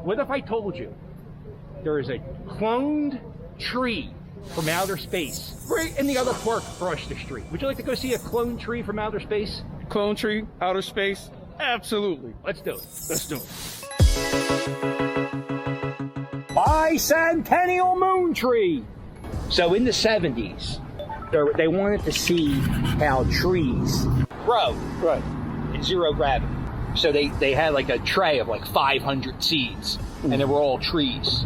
What if I told you there is a cloned tree from outer space right in the other park across the street? Would you like to go see a cloned tree from outer space? Clone tree, outer space? Absolutely. Let's do it. Let's do it. Bicentennial moon tree. So in the 70s, they wanted to see how trees grow in zero gravity. So they had like a tray of like 500 seeds, and they were all trees,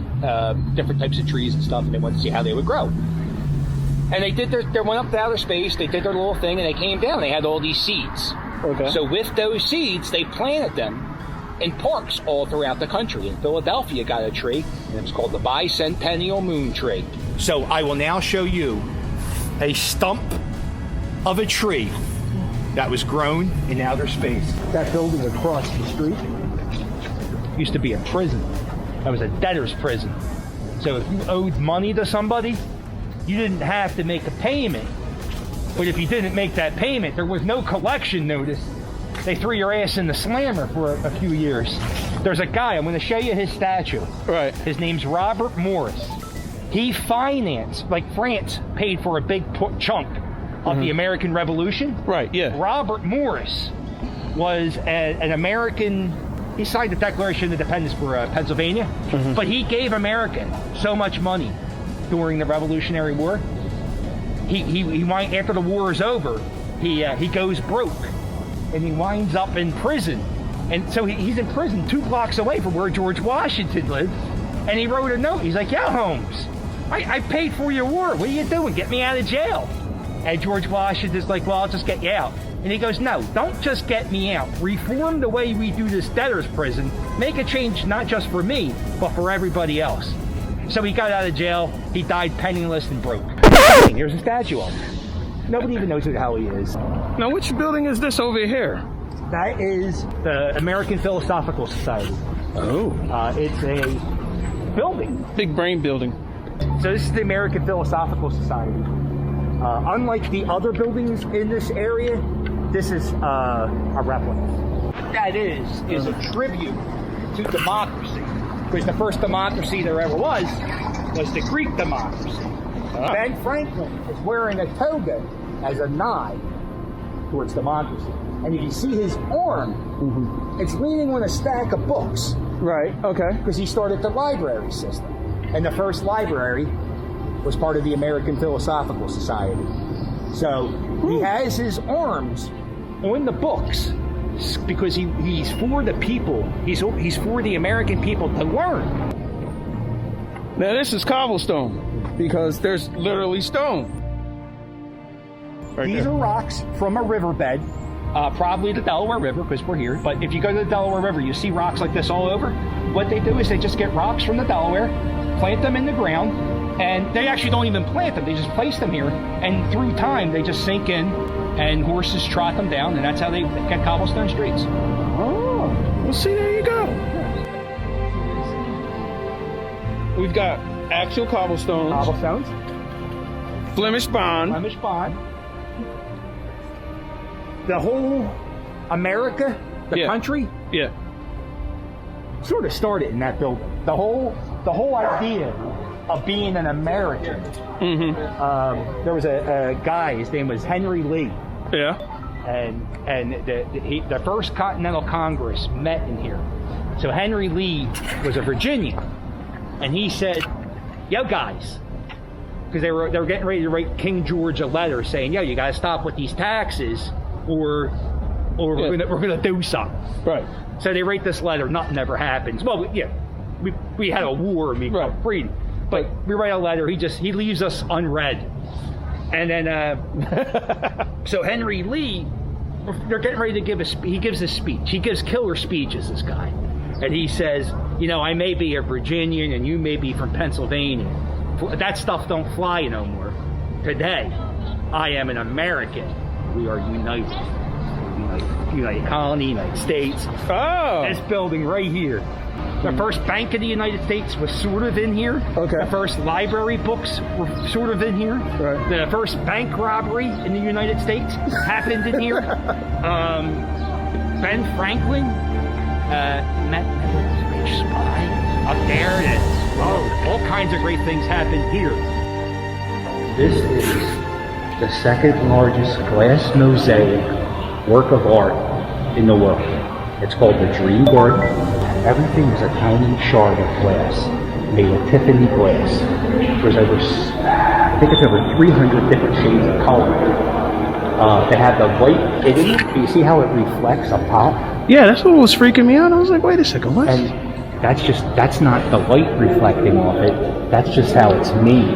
different types of trees and stuff, and they wanted to see how they would grow. And they did they went up to outer space, they did their little thing, and they came down, they had all these seeds. Okay. So with those seeds, they planted them in parks all throughout the country. In Philadelphia got a tree, and it's called the Bicentennial Moon Tree. So I will now show you a stump of a tree that was grown in outer space. That building across the street used to be a prison. That was a debtor's prison. So if you owed money to somebody, you didn't have to make a payment. But if you didn't make that payment, there was no collection notice. They threw your ass in the slammer for a few years. There's a guy, I'm going to show you his statue. Right. His name's Robert Morris. He financed, like France paid for a big chunk of the American Revolution. Right, yeah. Robert Morris was an American. He signed the Declaration of Independence for Pennsylvania, but he gave America so much money during the Revolutionary War. He after the war is over, he goes broke, and he winds up in prison. And so he's in prison 2 blocks away from where George Washington lived, and he wrote a note. He's like, "Yeah, Holmes, I paid for your war. What are you doing? Get me out of jail." And George Washington's like, "Well, I'll just get you out." And he goes, "No, don't just get me out. Reform the way we do this debtor's prison. Make a change not just for me, but for everybody else." So he got out of jail. He died penniless and broke. Here's a statue of him. Nobody even knows who the hell he is. Now, which building is this over here? That is the American Philosophical Society. Oh. It's a building. Big brain building. So this is the American Philosophical Society. Unlike the other buildings in this area, this is a replica. What that is a tribute to democracy. Because the first democracy there ever was the Greek democracy. Ben Franklin is wearing a toga as a nod towards democracy. And if you see his arm, it's leaning on a stack of books. Right, okay. Because he started the library system. And the first library was part of the American Philosophical Society. So he has his arms on the books because he's for the people. He's for the American people to learn. Now this is cobblestone because there's literally stone. Right These there. are rocks from a riverbed, probably the Delaware River because we're here. But if you go to the Delaware River, you see rocks like this all over. What they do is they just get rocks from the Delaware, plant them in the ground, and they actually don't even plant them. They just place them here, and through time they just sink in, and horses trot them down, and that's how they get cobblestone streets. Oh, well, see, there you go. We've got actual cobblestones, Cobblestones, Flemish bond. Flemish bond. The whole America, the country, sort of started in that building. The whole idea of being an American. There was a guy, his name was Henry Lee. Yeah. And the first Continental Congress met in here. So Henry Lee was a Virginian, and he said, "Yo, guys," because they were getting ready to write King George a letter saying, "Yo, you got to stop with these taxes, or we're gonna do something." Right. So they write this letter. Nothing ever happens. Well, we had a war and we got freedom, but we write a letter. He leaves us unread, and then so Henry Lee, they're getting ready to give he gives a speech. He gives killer speeches. This guy, and he says, "I may be a Virginian and you may be from Pennsylvania. That stuff don't fly no more. Today, I am an American. We are united. United Colony, United States." Oh. This building right here. The first Bank of the United States was sort of in here. Okay. The first library books were sort of in here. Right. The first bank robbery in the United States happened in here. Ben Franklin met with a British spy. kinds of great things happen here. This is the second largest glass mosaic work of art in the world. It's called the Dream Garden. Everything is a tiny shard of glass, made of Tiffany glass. There's over, I think it's over 300 different shades of color. They have the white hidden. Do you see how it reflects up top? Yeah, that's what was freaking me out. I was like, wait a second, what? And that's not the light reflecting off it. That's just how it's made.